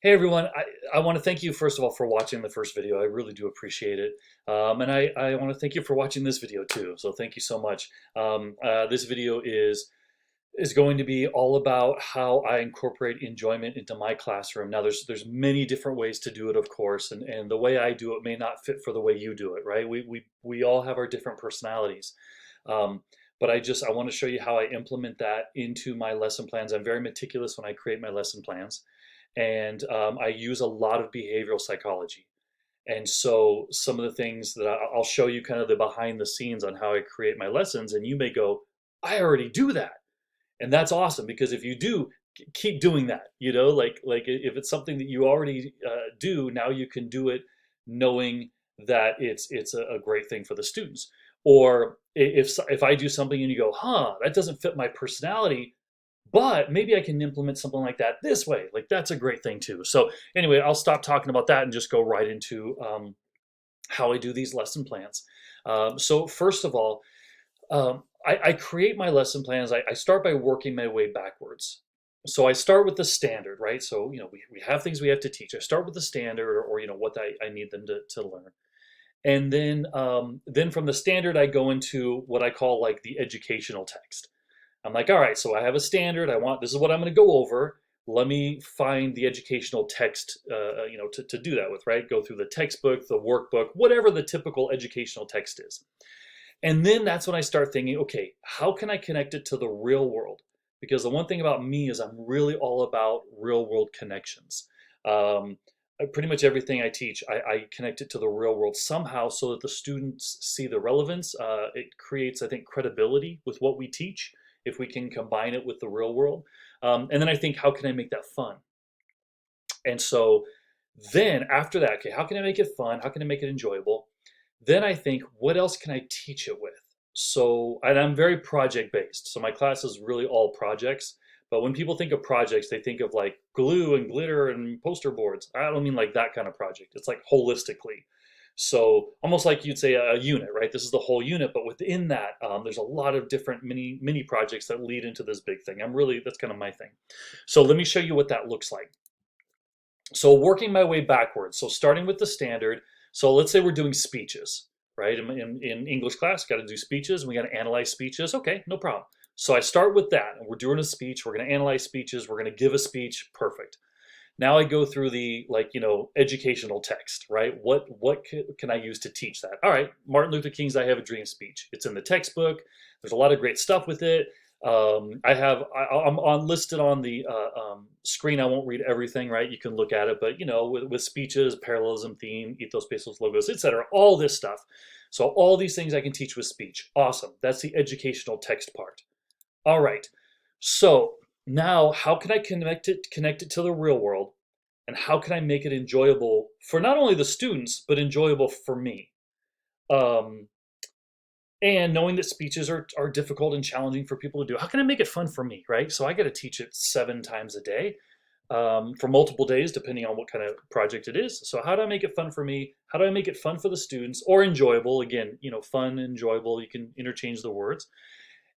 Hey everyone, I want to thank you first of all for watching the first video. I really do appreciate it. And I want to thank you for watching this video too. So thank you so much. This video is going to be all about how I incorporate enjoyment into my classroom. Now there's many different ways to do it, of course, and the way I do it may not fit for the way you do it, right? We all have our different personalities. Um, but I want to show you how I implement that into my lesson plans. I'm very meticulous when I create my lesson plans. And I use a lot of behavioral psychology. And so some of the things that I'll show you kind of the behind the scenes on how I create my lessons, and you may go, I already do that. And that's awesome because if you do, keep doing that. Like if it's something that you already do, now you can do it knowing that it's a great thing for the students. Or if I do something and you go, huh, that doesn't fit my personality, but maybe I can implement something like that this way. Like that's a great thing too. So anyway, I'll stop talking about that and just go right into how I do these lesson plans. So first of all, I create my lesson plans. I start by working my way backwards. So I start with the standard, right? So we have things we have to teach. I start with the standard, or what I need them to learn. And then from the standard, I go into what I call like the educational text. I'm like, all right, so I have a standard. This is what I'm going to go over. Let me find the educational text, to do that with, right? Go through the textbook, the workbook, whatever the typical educational text is. And then that's when I start thinking, okay, how can I connect it to the real world? Because the one thing about me is I'm really all about real world connections. Um, Pretty much everything I teach, I connect it to the real world somehow so that the students see the relevance. It creates, I think, credibility with what we teach if we can combine it with the real world. And then I think, how can I make that fun? And so then after that, okay, how can I make it fun? How can I make it enjoyable? Then I think, what else can I teach it with? So, and I'm very project based. So my class is really all projects. But when people think of projects, they think of like glue and glitter and poster boards. I don't mean like that kind of project. It's like holistically. So almost like you'd say a unit, right? This is the whole unit, but within that, there's a lot of different mini projects that lead into this big thing. That's kind of my thing. So let me show you what that looks like. So working my way backwards. So starting with the standard. So let's say we're doing speeches, right? In English class, got to do speeches. And we got to analyze speeches. Okay, no problem. So I start with that, and we're doing a speech. We're going to analyze speeches. We're going to give a speech. Perfect. Now I go through the educational text, right? What can I use to teach that? All right, Martin Luther King's "I Have a Dream" speech. It's in the textbook. There's a lot of great stuff with it. I'm on listed on the screen. I won't read everything, right? You can look at it, but with speeches, parallelism, theme, ethos, pathos, logos, etc. All this stuff. So all these things I can teach with speech. Awesome. That's the educational text part. All right. So now how can I connect it to the real world, and how can I make it enjoyable for not only the students but enjoyable for me? Um, and knowing that speeches are difficult and challenging for people to do, how can I make it fun for me, right? So I got to teach it 7 times a day, for multiple days, depending on what kind of project it is. So how do I make it fun for me? How do I make it fun for the students, or enjoyable? Again, fun, enjoyable. You can interchange the words.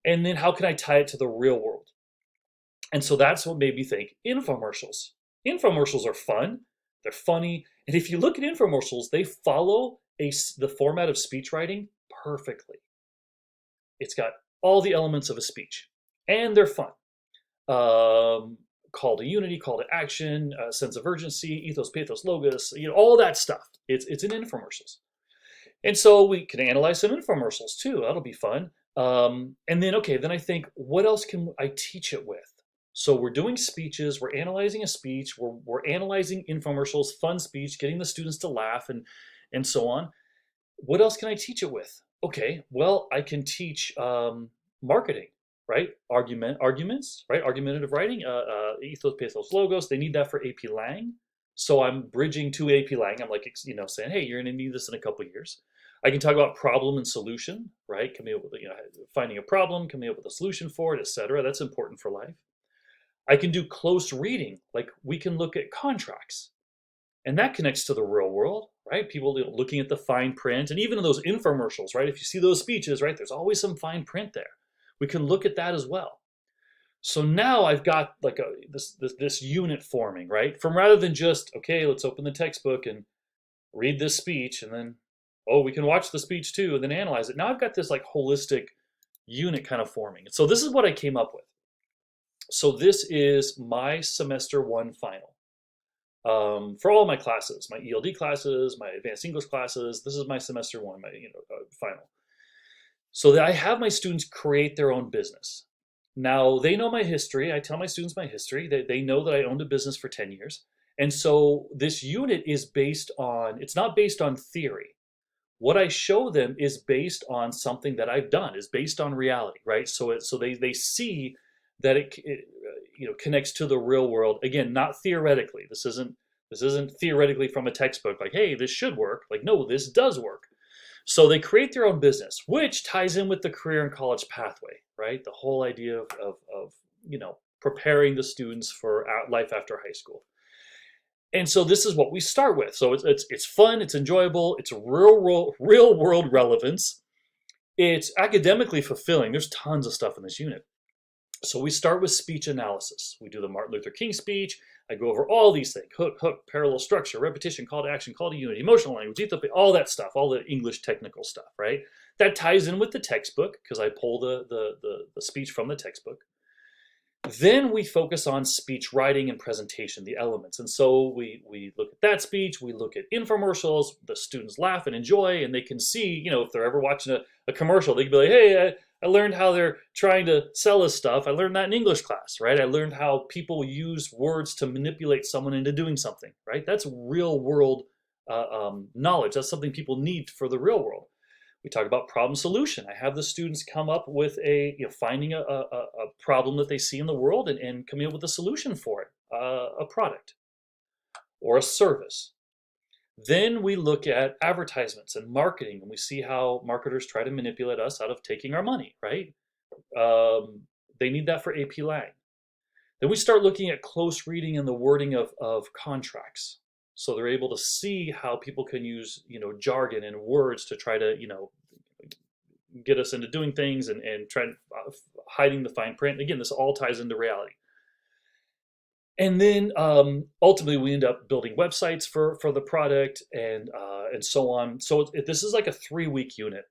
And then how can I tie it to the real world? And so that's what made me think infomercials. Infomercials are fun, they're funny, and if you look at infomercials, they follow the format of speech writing perfectly. It's got all the elements of a speech, and they're fun. Call to unity, call to action, sense of urgency, ethos, pathos, logos, all that stuff. It's in infomercials. And so we can analyze some infomercials too. That'll be fun. And then, okay, then I think, what else can I teach it with? So we're doing speeches, we're analyzing a speech, we're analyzing infomercials, fun speech, getting the students to laugh and so on. What else can I teach it with? Okay, well, I can teach marketing, right? Arguments, right? Argumentative writing, ethos, pathos, logos. They need that for AP Lang. So I'm bridging to AP Lang. I'm like, saying, hey, you're going to need this in a couple of years. I can talk about problem and solution, right? Coming up with, finding a problem, coming up with a solution for it, etc. That's important for life. I can do close reading, like we can look at contracts, and that connects to the real world, right? People looking at the fine print, and even in those infomercials, right? If you see those speeches, right, there's always some fine print there. We can look at that as well. So now I've got like this unit forming, right? From rather than just, okay, let's open the textbook and read this speech and then, oh, we can watch the speech too and then analyze it. Now I've got this like holistic unit kind of forming. So this is what I came up with. So this is my semester one final. For all my classes, my ELD classes, my advanced English classes, this is my semester one, my final. So that I have my students create their own business. Now they know my history. I tell my students my history. They know that I owned a business for 10 years. And so this unit is based on, it's not based on theory. What I show them is based on something that I've done, is based on reality, right? So they see that it connects to the real world. Again, not theoretically. This isn't theoretically from a textbook like, hey, this should work. Like, no, this does work. So they create their own business, which ties in with the career and college pathway, right? The whole idea of preparing the students for life after high school. And so this is what we start with. So it's fun, it's enjoyable, it's real world relevance. It's academically fulfilling. There's tons of stuff in this unit. So we start with speech analysis. We do the Martin Luther King speech. I go over all these things: hook, parallel structure, repetition, call to action, call to unity, emotional language, all that stuff, all the English technical stuff, right? That ties in with the textbook because I pull the speech from the textbook. Then we focus on speech writing and presentation, the elements. And so we look at that speech, we look at infomercials, the students laugh and enjoy, and they can see, if they're ever watching a commercial, they can be like, hey, I learned how they're trying to sell us stuff. I learned that in English class, right? I learned how people use words to manipulate someone into doing something, right? That's real world knowledge. That's something people need for the real world. We talk about problem solution. I have the students come up with finding a problem that they see in the world and coming up with a solution for it, a product or a service. Then we look at advertisements and marketing, and we see how marketers try to manipulate us out of taking our money, right? They need that for AP Lang. Then we start looking at close reading and the wording of contracts. So they're able to see how people can use, jargon and words to try to, get us into doing things and try hiding the fine print. Again, this all ties into reality. And then ultimately we end up building websites for the product and so on. So this is like a 3-week unit,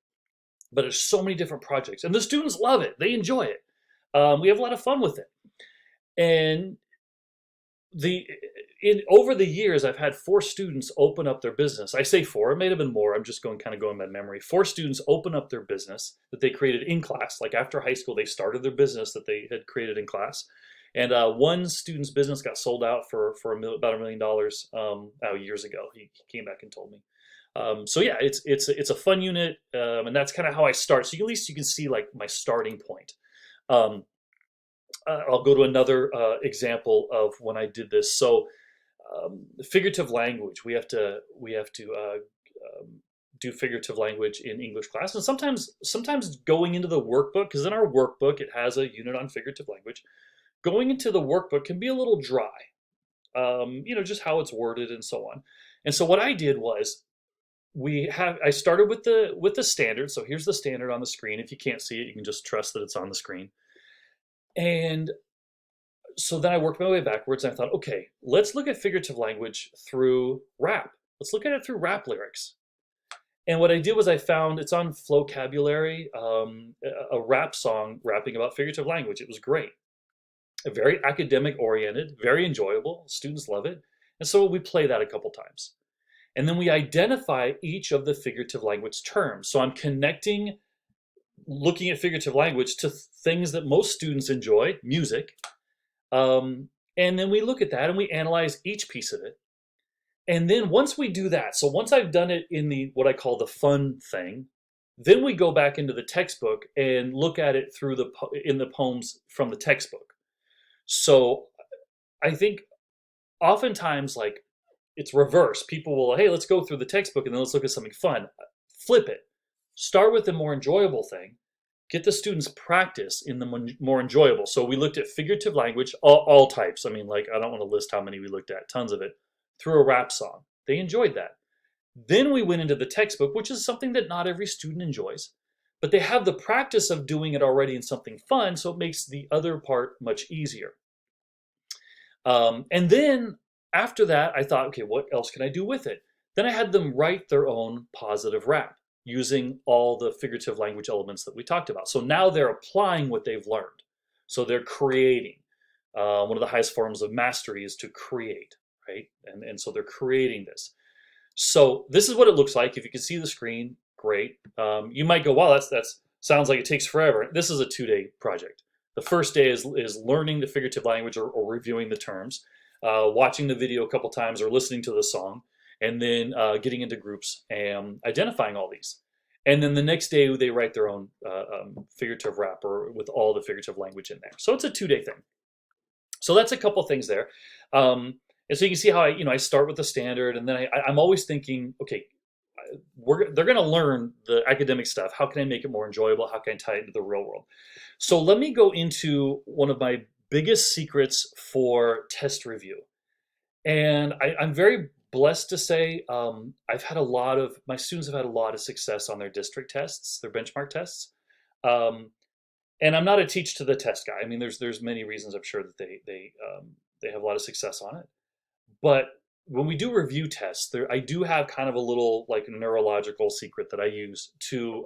but there's so many different projects and the students love it. They enjoy it. We have a lot of fun with it. And over the years, I've had 4 students open up their business. I say 4, it may have been more. I'm just going by memory. 4 students open up their business that they created in class. Like after high school, they started their business that they had created in class. And one student's business got sold out for about $1 million years ago. He came back and told me. So yeah, it's a fun unit, and that's kind of how I start. So at least you can see like my starting point. I'll go to another example of when I did this. So figurative language, we have to do figurative language in English class, and sometimes going into the workbook, because in our workbook it has a unit on figurative language. Going into the workbook can be a little dry, just how it's worded and so on. And so what I did was I started with the standard. So here's the standard on the screen. If you can't see it, you can just trust that it's on the screen. And so then I worked my way backwards and I thought, okay, let's look at figurative language through rap. Let's look at it through rap lyrics. And what I did was I found it's on Flowcabulary, a rap song rapping about figurative language. It was great. Very academic oriented, very enjoyable. Students love it. And so we play that a couple times. And then we identify each of the figurative language terms. So I'm connecting looking at figurative language to things that most students enjoy, music. And then we look at that and we analyze each piece of it. And then once we do that, so once I've done it in what I call the fun thing, then we go back into the textbook and look at it in the poems from the textbook. So I think oftentimes like it's reverse. People will, hey, let's go through the textbook and then let's look at something fun. Flip it. Start with the more enjoyable thing. Get the students practice in the more enjoyable. So we looked at figurative language, all types. I mean, like, I don't want to list how many we looked at, tons of it, through a rap song. They enjoyed that. Then we went into the textbook, which is something that not every student enjoys. but they have the practice of doing it already in something fun, so it makes the other part much easier. And then after that, I thought, okay, what else can I do with it? Then I had them write their own positive rap using all the figurative language elements that we talked about. So now they're applying what they've learned. So they're creating. One of the highest forms of mastery is to create, right? And so they're creating this. So this is what it looks like. If you can see the screen, great. You might go, wow, that's sounds like it takes forever. This is a 2-day project. The first day is learning the figurative language or reviewing the terms, watching the video a couple times or listening to the song, and then getting into groups and identifying all these. And then the next day they write their own figurative rap or with all the figurative language in there. So it's a 2-day thing. So that's a couple things there. And so you can see how I start with the standard, and then I'm always thinking, okay, they're going to learn the academic stuff. How can I make it more enjoyable? How can I tie it into the real world? So let me go into one of my biggest secrets for test review. And I'm very blessed to say I've had my students have had a lot of success on their district tests, their benchmark tests. And I'm not a teach to the test guy. I mean, there's many reasons I'm sure that they have a lot of success on it. But when we do review tests, I do have kind of a little like neurological secret that I use to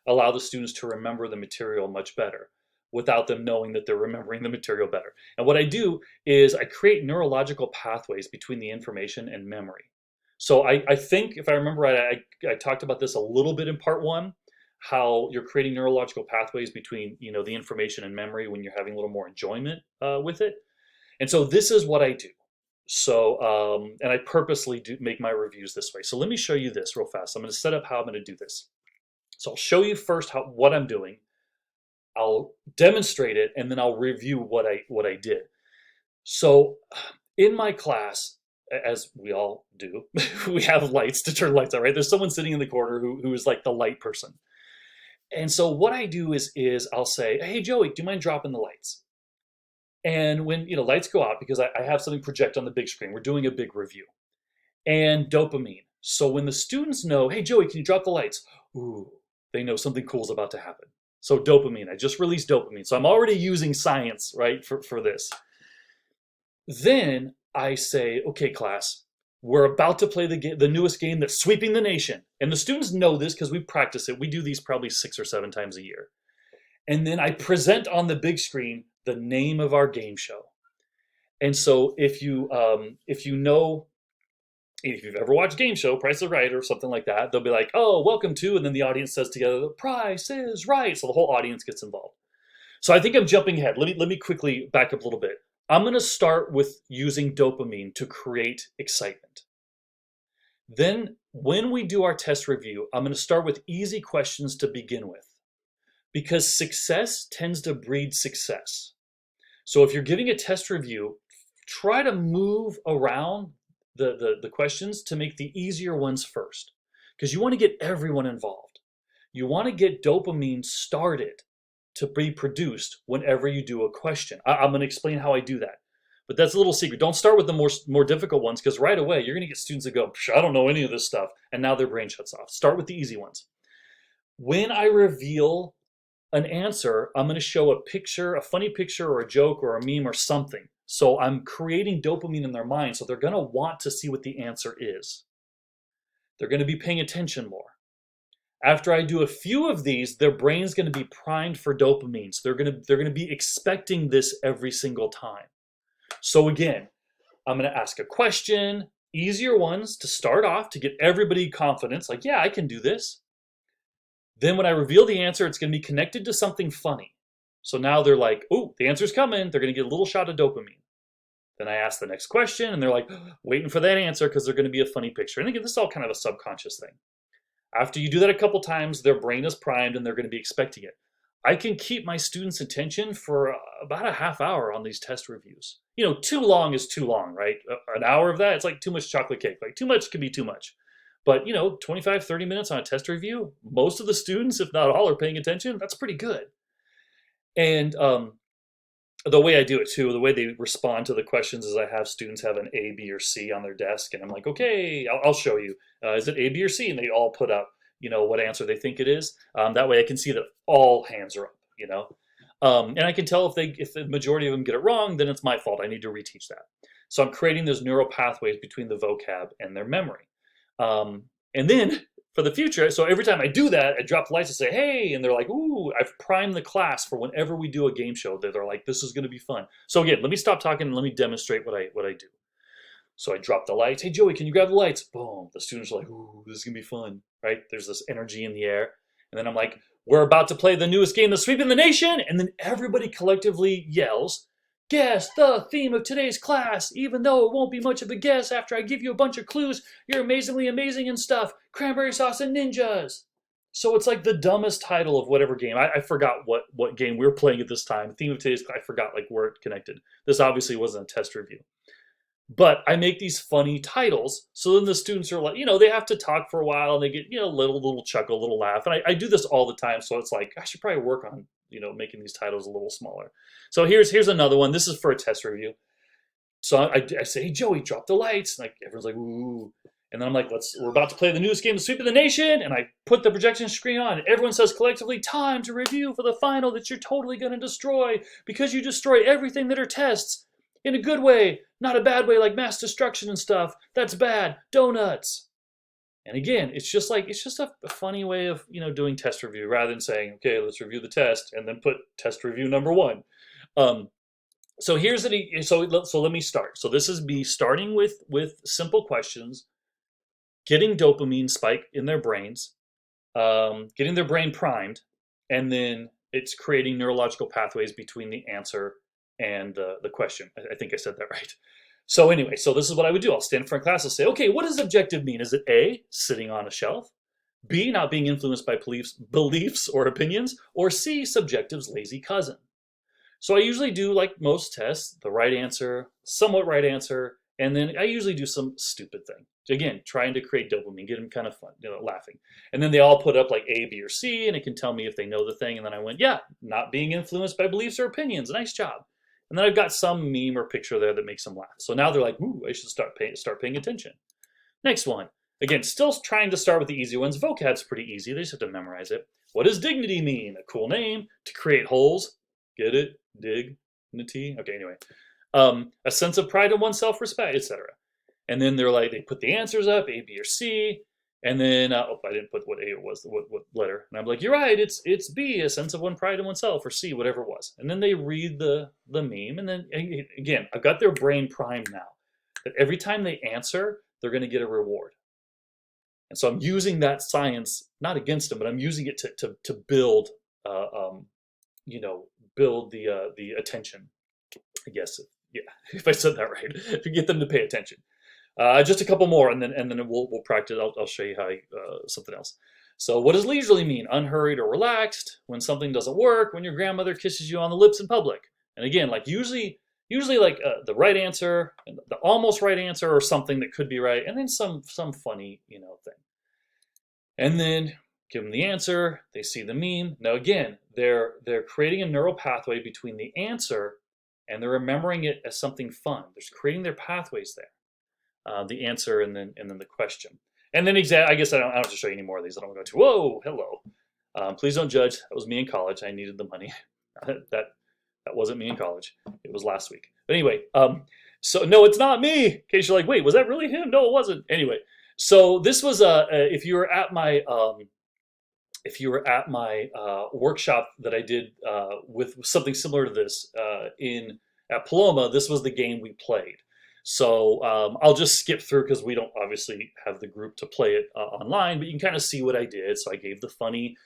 allow the students to remember the material much better without them knowing that they're remembering the material better. And what I do is I create neurological pathways between the information and memory. So I think, if I remember right, I talked about this a little bit in part 1, how you're creating neurological pathways between the information and memory when you're having a little more enjoyment with it. And so this is what I do. So, and I purposely make my reviews this way. So let me show you this real fast. I'm going to set up how I'm going to do this. So I'll show you first what I'm doing. I'll demonstrate it, and then I'll review what I did. So in my class, as we all do, we have lights to turn lights on, right? There's someone sitting in the corner who is like the light person. And so what I do is I'll say, hey, Joey, do you mind dropping the lights? And when lights go out, because I have something project on the big screen, we're doing a big review. And dopamine. So when the students know, hey, Joey, can you drop the lights? Ooh, they know something cool is about to happen. So dopamine, I just released dopamine. So I'm already using science, right, for this. Then I say, okay, class, we're about to play the newest game that's sweeping the nation. And the students know this because we practice it. We do these probably 6 or 7 times a year. And then I present on the big screen the name of our game show. And so if you've ever watched Game Show, Price is Right or something like that, they'll be like, oh, welcome to, and then the audience says together, the price is right. So the whole audience gets involved. So I think I'm jumping ahead. Let me quickly back up a little bit. I'm going to start with using dopamine to create excitement. Then when we do our test review, I'm going to start with easy questions to begin with, because success tends to breed success. So if you're giving a test review, try to move around the questions to make the easier ones first, because you want to get everyone involved. You want to get dopamine started to be produced whenever you do a question. I'm going to explain how I do that, but that's a little secret. Don't start with the more difficult ones, because right away you're going to get students that go, I don't know any of this stuff, and now their brain shuts off. Start with the easy ones. When I reveal an answer, I'm going to show a picture, a funny picture or a joke or a meme or something. So I'm creating dopamine in their mind, so they're going to want to see what the answer is. They're going to be paying attention more. After I do a few of these, their brain's going to be primed for dopamine. So they're going to be expecting this every single time. So again, I'm going to ask a question, easier ones to start off to get everybody confidence, like, yeah, I can do this. Then when I reveal the answer, it's going to be connected to something funny. So now they're like, oh, the answer's coming. They're going to get a little shot of dopamine. Then I ask the next question, and they're like, waiting for that answer because they're going to be a funny picture. And again, this is all kind of a subconscious thing. After you do that a couple times, their brain is primed and they're going to be expecting it. I can keep my students' attention for about a half hour on these test reviews. Too long is too long, right? An hour of that, it's like too much chocolate cake. Like too much can be too much. But 25, 30 minutes on a test review, most of the students, if not all, are paying attention. That's pretty good. And the way I do it too, the way they respond to the questions is I have students have an A, B, or C on their desk. And I'm like, okay, I'll show you. Is it A, B, or C? And they all put up, what answer they think it is. That way I can see that all hands are up. And I can tell if the majority of them get it wrong, then it's my fault. I need to reteach that. So I'm creating those neural pathways between the vocab and their memory. And then for the future, so every time I do that, I drop the lights and say, hey, and they're like, ooh, I've primed the class for whenever we do a game show. They're like, this is going to be fun. So again, let me stop talking and let me demonstrate what I do. So I drop the lights. Hey, Joey, can you grab the lights? Boom. The students are like, ooh, this is going to be fun, right? There's this energy in the air. And then I'm like, we're about to play the newest game that's sweeping the nation. And then everybody collectively yells, guess the theme of today's class, even though it won't be much of a guess after I give you a bunch of clues. You're amazingly amazing and stuff. Cranberry sauce and ninjas. So it's like the dumbest title of whatever game. I forgot what game we were playing at this time. Theme of today's class, I forgot like where it connected. This obviously wasn't a test review. But I make these funny titles, so then the students are like, they have to talk for a while, and they get, little chuckle, little laugh. And I do this all the time, so it's like, I should probably work on, making these titles a little smaller. So here's another one. This is for a test review. So I say, hey, Joey, drop the lights. And like everyone's like, ooh. And then I'm like, we're about to play the newest game, the sweep of the nation. And I put the projection screen on, and everyone says collectively, time to review for the final that you're totally going to destroy because you destroy everything that are tests. In a good way, not a bad way like mass destruction and stuff. That's bad. Donuts. And again, it's just a funny way of, doing test review rather than saying, okay, let's review the test and then put test review number 1. So here's so let me start. So this is me starting with simple questions, getting dopamine spike in their brains, getting their brain primed, and then it's creating neurological pathways between the answer and the question. I think I said that right. So anyway, so this is what I would do. I'll stand in front of class. I'll say, okay, what does objective mean? Is it A, sitting on a shelf? B, not being influenced by beliefs or opinions? Or C, subjective's lazy cousin? So I usually do, like most tests, the right answer, somewhat right answer, and then I usually do some stupid thing. Again, trying to create dopamine, get them kind of fun, laughing. And then they all put up like A, B, or C, and it can tell me if they know the thing. And then I went, yeah, not being influenced by beliefs or opinions. Nice job. And then I've got some meme or picture there that makes them laugh. So now they're like, ooh, I should start paying attention. Next one. Again, still trying to start with the easy ones. Vocab's pretty easy. They just have to memorize it. What does dignity mean? A cool name. To create holes. Get it? Dignity. Okay, anyway. A sense of pride in one's self-respect, etc. And then they're like, they put the answers up, A, B, or C. And then, I didn't put what A it was, what letter. And I'm like, you're right, it's B, a sense of one pride in oneself, or C, whatever it was. And then they read the meme, and then, again, I've got their brain primed now. That every time they answer, they're going to get a reward. And so I'm using that science, not against them, but I'm using it to build, build the attention, I guess. Yeah, if I said that right, to get them to pay attention. Just a couple more, and then we'll practice. I'll show you how something else. So, what does leisurely mean? Unhurried or relaxed? When something doesn't work? When your grandmother kisses you on the lips in public? And again, like usually like the right answer, the almost right answer, or something that could be right, and then some funny thing. And then give them the answer. They see the meme. Now again, they're creating a neural pathway between the answer and they're remembering it as something fun. They're creating their pathways there. The answer and then the question. And then I guess I don't have to show you any more of these. I don't want to go to, whoa, hello. Please don't judge. That was me in college. I needed the money. that wasn't me in college. It was last week. But anyway, so no, it's not me. In case you're like, wait, was that really him? No, it wasn't. Anyway, so this was if you were at my workshop that I did with something similar to this at Paloma, this was the game we played. So I'll just skip through because we don't obviously have the group to play it online, but you can kind of see what I did. So I gave the funny,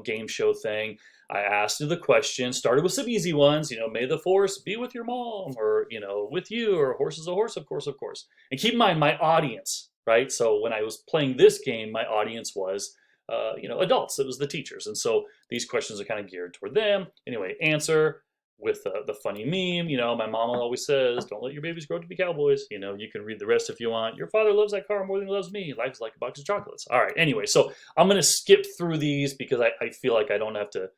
game show thing. I asked you the question, started with some easy ones, may the force be with your mom, or, with you, or horse is a horse, of course. And keep in mind my audience, right? So when I was playing this game, my audience was, adults. It was the teachers. And so these questions are kind of geared toward them. Anyway, answer with the funny meme. My mom always says, don't let your babies grow up to be cowboys. You can read the rest if you want. Your father loves that car more than he loves me. Life's like a box of chocolates. All right. Anyway, so I'm going to skip through these because I feel like I don't have to.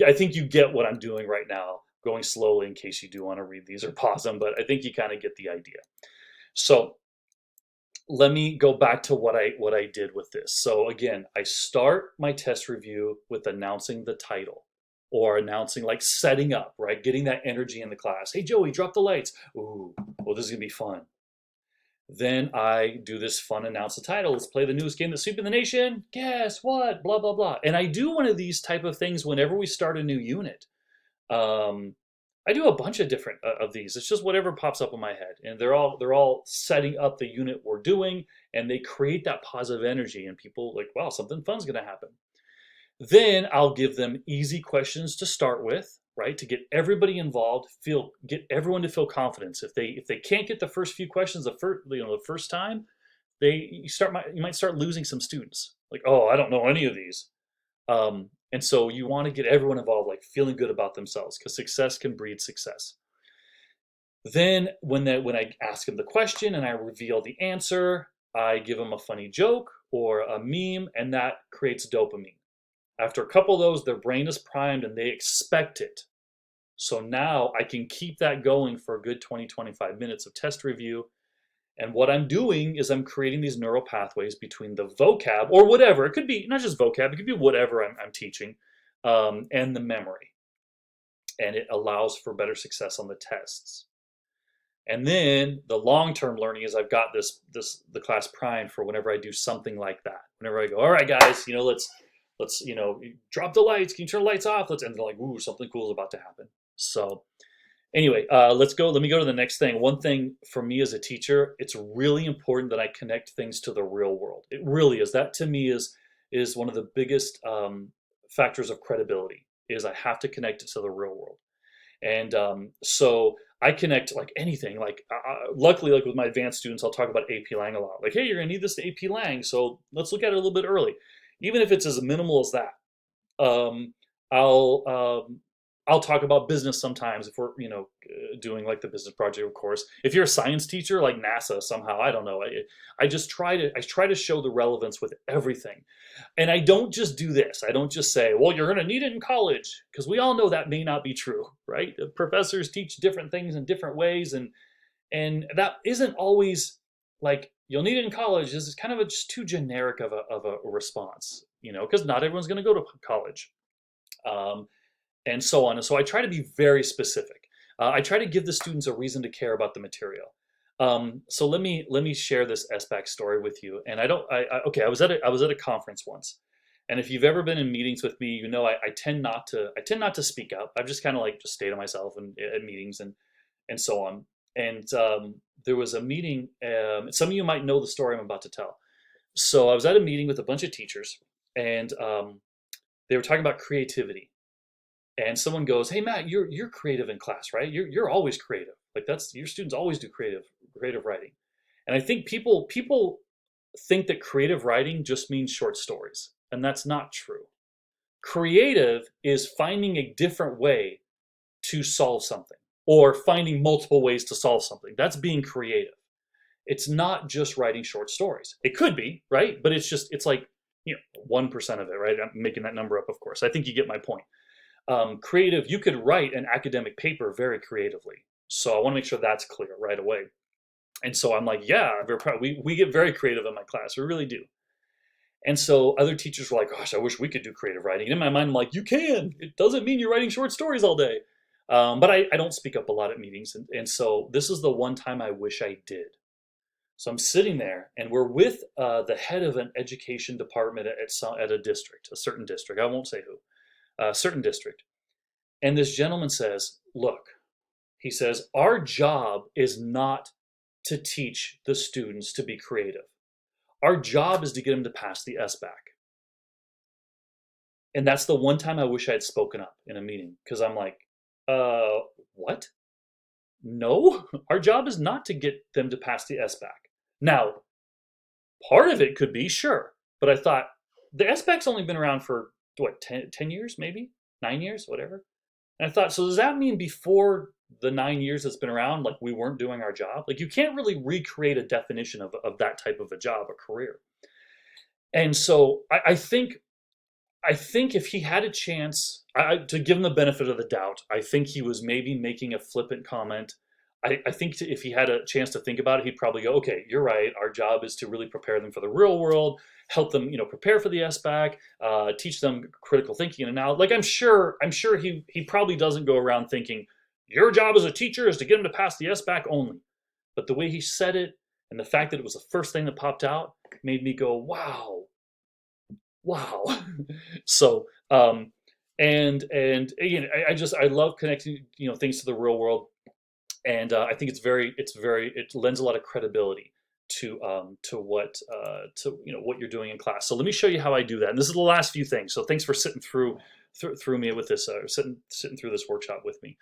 I think you get what I'm doing right now, going slowly in case you do want to read these or pause them, but I think you kind of get the idea. So let me go back to what I did with this. So again, I start my test review with announcing the title or announcing, like, setting up, right? Getting that energy in the class. Hey, Joey, drop the lights. Ooh, well, this is gonna be fun. Then I do this fun announce the title. Let's play the newest game that's sweeping the nation. Guess what? Blah, blah, blah. And I do one of these type of things whenever we start a new unit. Um, I do a bunch of different of these. It's just whatever pops up in my head, and they're all setting up the unit we're doing, and they create that positive energy, and people like, wow, something fun's gonna happen. Then I'll give them easy questions to start with, right? To get everybody involved, get everyone to feel confidence. If they can't get the first few questions the first time, you might start losing some students. Like, oh, I don't know any of these. And so you want to get everyone involved, like feeling good about themselves, because success can breed success. Then when I ask them the question and I reveal the answer, I give them a funny joke or a meme, and that creates dopamine. After a couple of those, their brain is primed and they expect it. So now I can keep that going for a good 20, 25 minutes of test review. And what I'm doing is I'm creating these neural pathways between the vocab, or whatever. It could be not just vocab, it could be whatever I'm teaching, and the memory. And it allows for better success on the tests. And then the long-term learning is I've got the class primed for whenever I do something like that. Whenever I go, all right, guys, let's drop the lights. Can you turn the lights off? And they're like, ooh, something cool is about to happen. So anyway, let's go. Let me go to the next thing. One thing for me as a teacher, it's really important that I connect things to the real world. It really is. That to me is one of the biggest factors of credibility. Is I have to connect it to the real world. And so I connect like anything. Like luckily, like with my advanced students, I'll talk about AP Lang a lot. Like, hey, you're gonna need this AP Lang, so let's look at it a little bit early, even if it's as minimal as that. Um, I'll I'll talk about business sometimes if we're doing like the business project, of course. If you're a science teacher like NASA somehow, I don't know. I just try to show the relevance with everything. And I don't just do this. I don't just say, well, you're going to need it in college, because we all know that may not be true, right? Professors teach different things in different ways, and that isn't always like you'll need it in college. This is kind of just too generic of a response, because not everyone's going to go to college. And so on. And so I try to be very specific. I try to give the students a reason to care about the material. So let me share this SBAC story with you. And okay, I was at a conference once, and if you've ever been in meetings with me, I tend not to speak up. I've just kind of like just stay to myself and at meetings and so on. And there was a meeting. Some of you might know the story I'm about to tell. So I was at a meeting with a bunch of teachers, and they were talking about creativity. And someone goes, "Hey Matt, you're creative in class, right? You're always creative. Like that's your students always do creative writing." And I think people think that creative writing just means short stories, and that's not true. Creative is finding a different way to solve something, or finding multiple ways to solve something. That's being creative. It's not just writing short stories. It could be, right? But it's like 1% of it, right? I'm making that number up, of course. I think you get my point. Creative, you could write an academic paper very creatively. So I want to make sure that's clear right away. And so I'm like, yeah, I'm very proud. We get very creative in my class. We really do. And so other teachers were like, gosh, I wish we could do creative writing. And in my mind, I'm like, you can. It doesn't mean you're writing short stories all day. But I don't speak up a lot at meetings. And so this is the one time I wish I did. So I'm sitting there, and we're with the head of an education department at a district, a certain district. I won't say who. Certain district. And this gentleman says, look, he says, our job is not to teach the students to be creative. Our job is to get them to pass the SBAC. And that's the one time I wish I had spoken up in a meeting, because I'm like, what? No, our job is not to get them to pass the SBAC. Now, part of it could be, sure, but I thought the SBAC's only been around for what, 10 years, maybe 9 years, whatever. And I thought, so does that mean before the 9 years it's been around, like we weren't doing our job? Like you can't really recreate a definition of that type of a job, a career. And so I think if he had a chance, to give him the benefit of the doubt, I think he was maybe making a flippant comment I think if he had a chance to think about it, he'd probably go, okay, you're right. Our job is to really prepare them for the real world, help them, prepare for the SBAC, teach them critical thinking. And now, like, I'm sure he probably doesn't go around thinking, your job as a teacher is to get them to pass the SBAC only. But the way he said it and the fact that it was the first thing that popped out made me go, wow, wow. So, and again, I love connecting, things to the real world, and I think it lends a lot of credibility to what you're doing in class. So let me show you how I do that. And this is the last few things. So thanks for sitting through me with this, sitting through this workshop with me.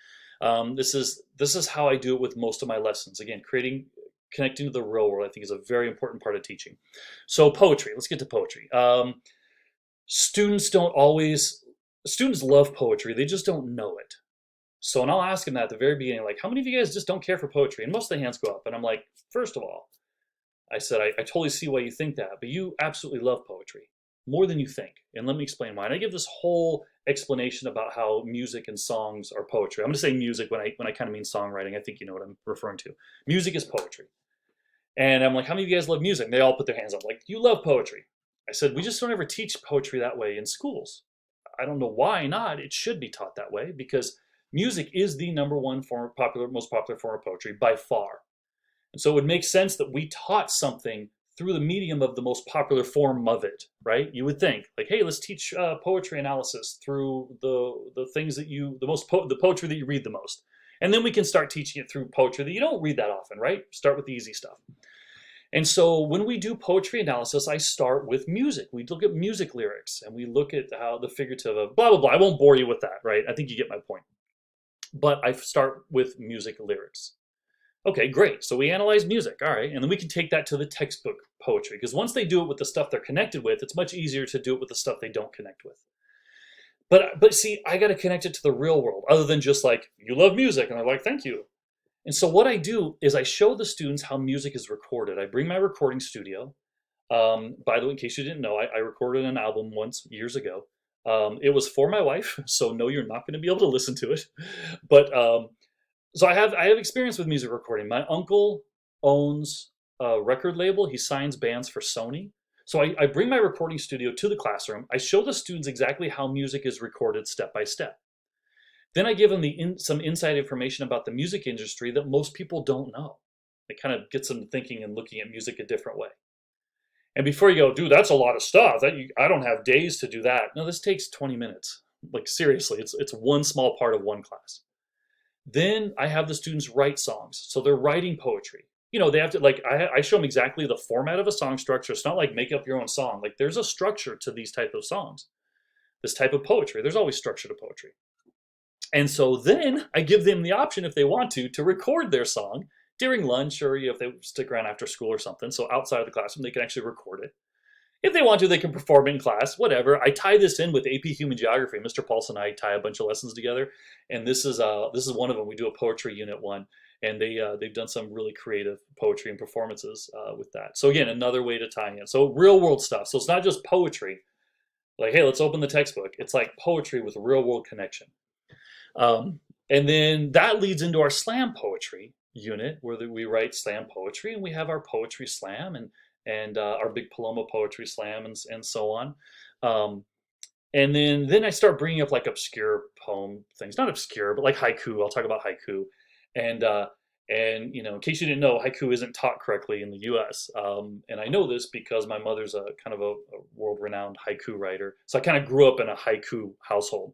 This is how I do it with most of my lessons. Again, connecting to the real world, I think, is a very important part of teaching. So poetry. Let's get to poetry. Students love poetry. They just don't know it. So, and I'll ask them that at the very beginning, like, how many of you guys just don't care for poetry? And most of the hands go up. And I'm like, first of all, I said, I totally see why you think that, but you absolutely love poetry more than you think. And let me explain why. And I give this whole explanation about how music and songs are poetry. I'm going to say music when I kind of mean songwriting. I think you know what I'm referring to. Music is poetry. And I'm like, how many of you guys love music? And they all put their hands up, like, you love poetry. I said, we just don't ever teach poetry that way in schools. I don't know why not. It should be taught that way because music is the number one most popular form of poetry by far. And so it would make sense that we taught something through the medium of the most popular form of it, right? You would think, like, hey, let's teach poetry analysis through the things that the poetry that you read the most. And then we can start teaching it through poetry that you don't read that often, right? Start with the easy stuff. And so when we do poetry analysis, I start with music. We look at music lyrics and we look at how the figurative of blah, blah, blah. I won't bore you with that, right? I think you get my point. But I start with music lyrics. Okay, great. So we analyze music. All right. And then we can take that to the textbook poetry. Because once they do it with the stuff they're connected with, it's much easier to do it with the stuff they don't connect with. But see, I got to connect it to the real world other than just like, you love music. And they're like, thank you. And so what I do is I show the students how music is recorded. I bring my recording studio. By the way, in case you didn't know, I recorded an album once years ago. It was for my wife, so no, you're not going to be able to listen to it. But so I have experience with music recording. My uncle owns a record label. He signs bands for Sony. So I bring my recording studio to the classroom. I show the students exactly how music is recorded step by step. Then I give them some inside information about the music industry that most people don't know. It kind of gets them thinking and looking at music a different way. And before you go, dude, that's a lot of stuff. I don't have days to do that. No, this takes 20 minutes. Like seriously, it's one small part of one class. Then I have the students write songs. So they're writing poetry. They have to, like, I show them exactly the format of a song structure. It's not like make up your own song. Like there's a structure to these type of songs. This type of poetry. There's always structure to poetry. And so then I give them the option, if they want to record their song during lunch or if they stick around after school or something. So outside of the classroom, they can actually record it. If they want to, they can perform in class, whatever. I tie this in with AP Human Geography. Mr. Paulson and I tie a bunch of lessons together. And this is one of them. We do a poetry unit one. And they've done some really creative poetry and performances with that. So again, another way to tie in. So real world stuff. So it's not just poetry. Like, hey, let's open the textbook. It's like poetry with a real world connection. And then that leads into our slam poetry unit where we write slam poetry and we have our poetry slam and our big Paloma poetry slam and so on. And then I start bringing up like obscure poem things, not obscure, but like haiku. I'll talk about haiku. And in case you didn't know, haiku isn't taught correctly in the US. And I know this because my mother's a kind of a world-renowned haiku writer. So I kind of grew up in a haiku household.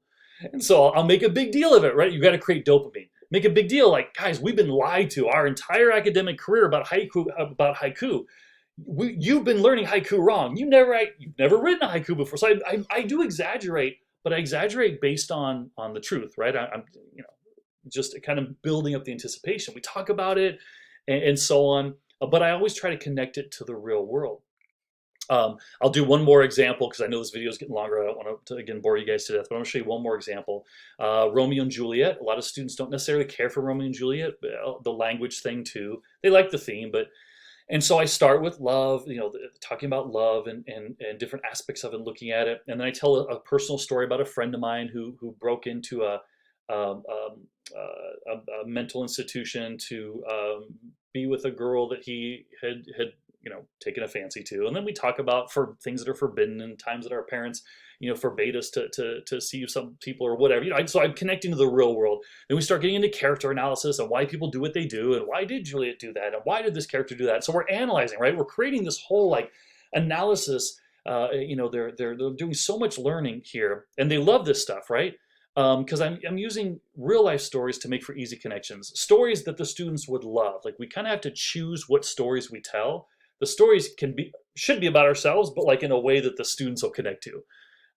And so I'll make a big deal of it, right? You got to create dopamine. Make a big deal, like, guys, we've been lied to our entire academic career about haiku. You've been learning haiku wrong. You've never written a haiku before. So I do exaggerate, but I exaggerate based on the truth, right? I'm just kind of building up the anticipation. We talk about it and so on, but I always try to connect it to the real world. I'll do one more example because I know this video is getting longer. I don't want to again bore you guys to death, but I'm going to show you one more example. Romeo and Juliet. A lot of students don't necessarily care for Romeo and Juliet, the language thing too. They like the theme, and so I start with love, talking about love and different aspects of it, looking at it, and then I tell a personal story about a friend of mine who broke into a mental institution to be with a girl that he had taken a fancy to. And then we talk about for things that are forbidden and times that our parents forbade us to see some people or whatever. So I'm connecting to the real world. Then we start getting into character analysis and why people do what they do and why did Juliet do that and why did this character do that. So we're analyzing, right? We're creating this whole like analysis. They're doing so much learning here, and they love this stuff, right? Because I'm using real life stories to make for easy connections, stories that the students would love. Like we kind of have to choose what stories we tell. The stories should be about ourselves, but like in a way that the students will connect to.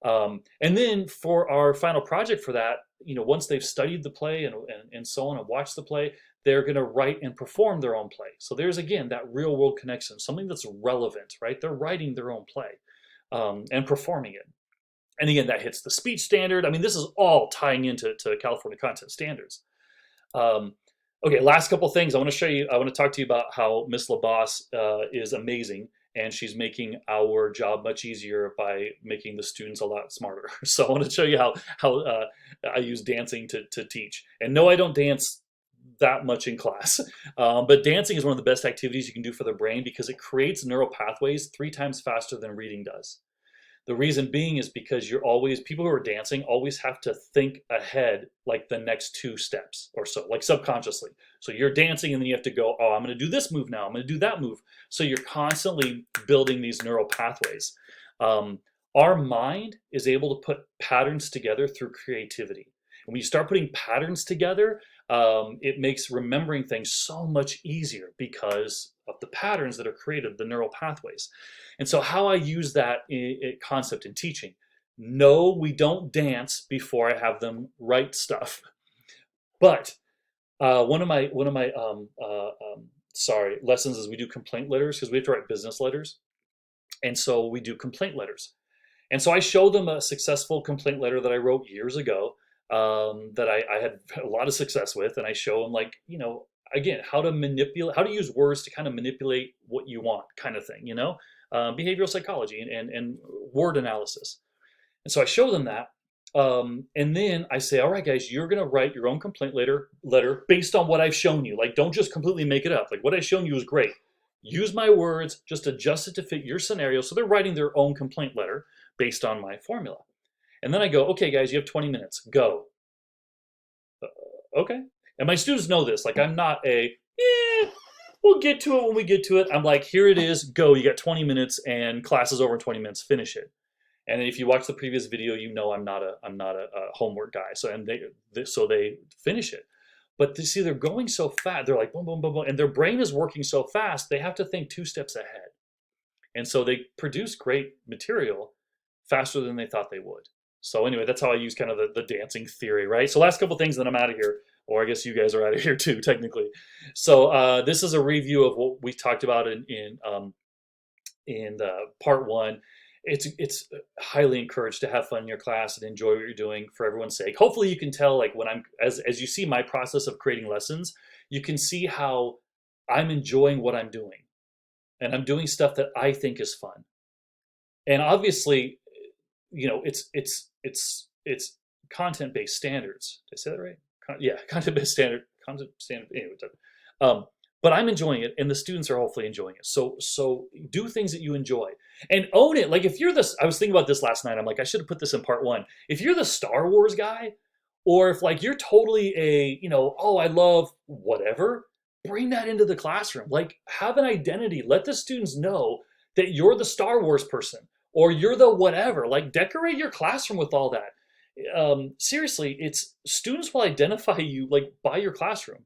And then for our final project for that, once they've studied the play and so on and watched the play, they're going to write and perform their own play. So there's again that real world connection, something that's relevant, right? They're writing their own play and performing it. And again, that hits the speech standard. I mean, this is all tying into California content standards. Okay, last couple things I want to show you. I want to talk to you about how Miss LaBosse is amazing, and she's making our job much easier by making the students a lot smarter. So I want to show you how I use dancing to teach. And no, I don't dance that much in class, but dancing is one of the best activities you can do for the brain because it creates neural pathways 3 times faster than reading does. The reason being is because people who are dancing always have to think ahead like the next 2 steps or so, like subconsciously. So you're dancing and then you have to go, oh, I'm going to do this move now. I'm going to do that move. So you're constantly building these neural pathways. Our mind is able to put patterns together through creativity. And when you start putting patterns together, it makes remembering things so much easier because of the patterns that are created, the neural pathways. And so how I use that concept in teaching, no, we don't dance before I have them write stuff. But one of my lessons is we do complaint letters because we have to write business letters. And so we do complaint letters. And so I show them a successful complaint letter that I wrote years ago that I had a lot of success with. And I show them again, how to use words to kind of manipulate what you want kind of thing, behavioral psychology and word analysis. And so I show them that. And then I say, all right, guys, you're going to write your own complaint letter based on what I've shown you. Like, don't just completely make it up. Like, what I've shown you is great. Use my words, just adjust it to fit your scenario. So they're writing their own complaint letter based on my formula. And then I go, okay, guys, you have 20 minutes. Go. Okay. And my students know this. Like, I'm not we'll get to it when we get to it. I'm like, here it is. Go. You got 20 minutes and class is over in 20 minutes. Finish it. And if you watch the previous video, I'm not a homework guy. So they finish it. But see, they're going so fast. They're like boom, boom, boom, boom, and their brain is working so fast. They have to think 2 steps ahead, and so they produce great material faster than they thought they would. So anyway, that's how I use kind of the dancing theory, right? So last couple things, then I'm out of here, or I guess you guys are out of here too, technically. So this is a review of what we talked about in part 1. It's highly encouraged to have fun in your class and enjoy what you're doing for everyone's sake. Hopefully you can tell, like, when as you see my process of creating lessons, you can see how I'm enjoying what I'm doing. And I'm doing stuff that I think is fun. And obviously, it's content-based standards. Did I say that right? Content-based standard. Anyway, but I'm enjoying it, and the students are hopefully enjoying it. So do things that you enjoy and own it. Like, if you're I was thinking about this last night. I'm like, I should have put this in part 1. If you're the Star Wars guy, or if like you're totally I love whatever, bring that into the classroom. Like, have an identity. Let the students know that you're the Star Wars person, or you're the whatever. Like, decorate your classroom with all that. Seriously, students will identify you like by your classroom.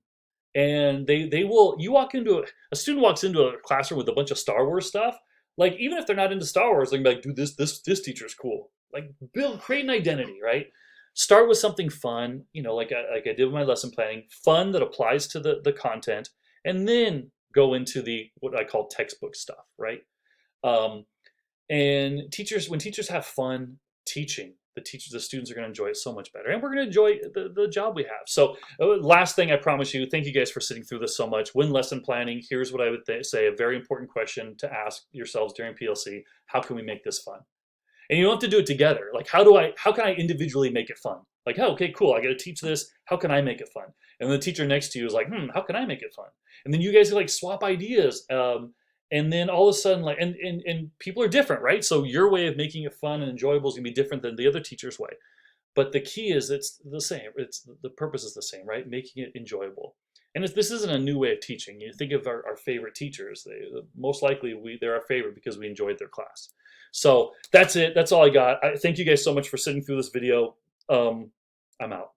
And they will, a student walks into a classroom with a bunch of Star Wars stuff, like, even if they're not into Star Wars, they can be like, dude, this teacher's cool. Like, create an identity, right? Start with something fun, like I did with my lesson planning, fun that applies to the content, and then go into what I call textbook stuff, right? And when teachers have fun teaching, the students are going to enjoy it so much better, and we're going to enjoy the job we have. So last thing, I promise you, thank you guys for sitting through this so much. When lesson planning, here's what I would say, a very important question to ask yourselves during PLC: how can we make this fun? And you don't have to do it together. Like, how can I individually make it fun? Like, oh, okay, cool. I got to teach this. How can I make it fun? And the teacher next to you is like, how can I make it fun? And then you guys like swap ideas. And then all of a sudden, like, and people are different, right? So your way of making it fun and enjoyable is gonna be different than the other teacher's way. But the key is it's the same. It's the purpose is the same, right? Making it enjoyable. And this isn't a new way of teaching. You think of our favorite teachers. Most likely they're our favorite because we enjoyed their class. So that's it. That's all I got. Thank you guys so much for sitting through this video. I'm out.